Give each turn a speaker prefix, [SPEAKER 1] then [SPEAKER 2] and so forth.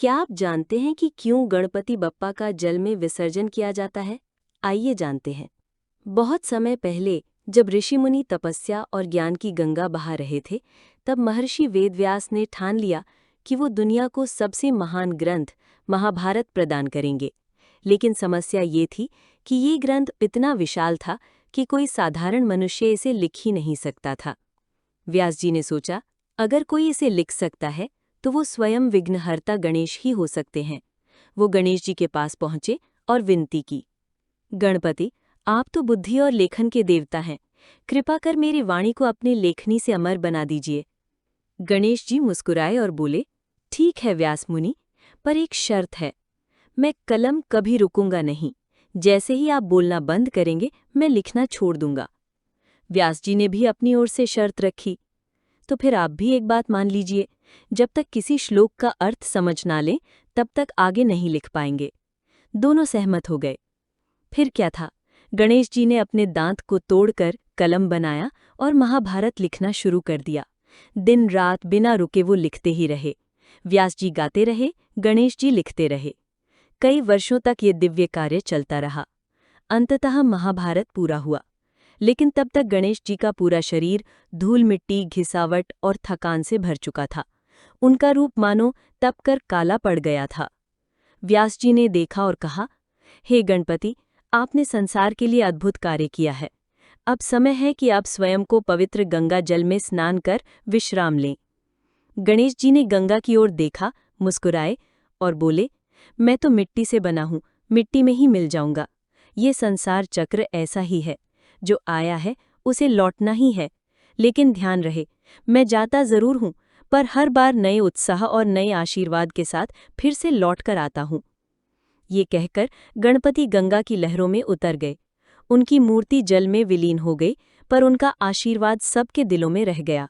[SPEAKER 1] क्या आप जानते हैं कि क्यों गणपति बप्पा का जल में विसर्जन किया जाता है? आइए जानते हैं। बहुत समय पहले जब ऋषि मुनि तपस्या और ज्ञान की गंगा बहा रहे थे, तब महर्षि वेदव्यास ने ठान लिया कि वो दुनिया को सबसे महान ग्रंथ महाभारत प्रदान करेंगे। लेकिन समस्या ये थी कि ये ग्रंथ इतना विशाल था कि कोई साधारण मनुष्य इसे लिख ही नहीं सकता था। व्यास जी ने सोचा, अगर कोई इसे लिख सकता है तो वो स्वयं विघ्नहर्ता गणेश ही हो सकते हैं। वो गणेश जी के पास पहुंचे और विनती की, गणपति, आप तो बुद्धि और लेखन के देवता हैं, कृपा कर मेरी वाणी को अपनी लेखनी से अमर बना दीजिए। गणेश जी मुस्कुराए और बोले, ठीक है व्यास मुनि, पर एक शर्त है, मैं कलम कभी रुकूंगा नहीं। जैसे ही आप बोलना बंद करेंगे मैं लिखना छोड़ दूंगा। व्यास जी ने भी अपनी ओर से शर्त रखी, तो फिर आप भी एक बात मान लीजिए, जब तक किसी श्लोक का अर्थ समझ ना लें तब तक आगे नहीं लिख पाएंगे। दोनों सहमत हो गए। फिर क्या था, गणेश जी ने अपने दांत को तोड़कर कलम बनाया और महाभारत लिखना शुरू कर दिया। दिन रात बिना रुके वो लिखते ही रहे। व्यास जी गाते रहे, गणेश जी लिखते रहे। कई वर्षों तक ये दिव्य कार्य चलता रहा। अंततः महाभारत पूरा हुआ। लेकिन तब तक गणेश जी का पूरा शरीर धूल मिट्टी, घिसावट और थकान से भर चुका था। उनका रूप मानो तपकर काला पड़ गया था। व्यास जी ने देखा और कहा, हे गणपति, आपने संसार के लिए अद्भुत कार्य किया है। अब समय है कि आप स्वयं को पवित्र गंगा जल में स्नान कर विश्राम लें। गणेश जी ने गंगा की ओर देखा, मुस्कुराए और बोले, मैं तो मिट्टी से बना हूँ, मिट्टी में ही मिल जाऊंगा। ये संसार चक्र ऐसा ही है, जो आया है उसे लौटना ही है। लेकिन ध्यान रहे, मैं जाता जरूर हूं, पर हर बार नए उत्साह और नए आशीर्वाद के साथ फिर से लौट कर आता हूं। ये कहकर गणपति गंगा की लहरों में उतर गए। उनकी मूर्ति जल में विलीन हो गई, पर उनका आशीर्वाद सबके दिलों में रह गया।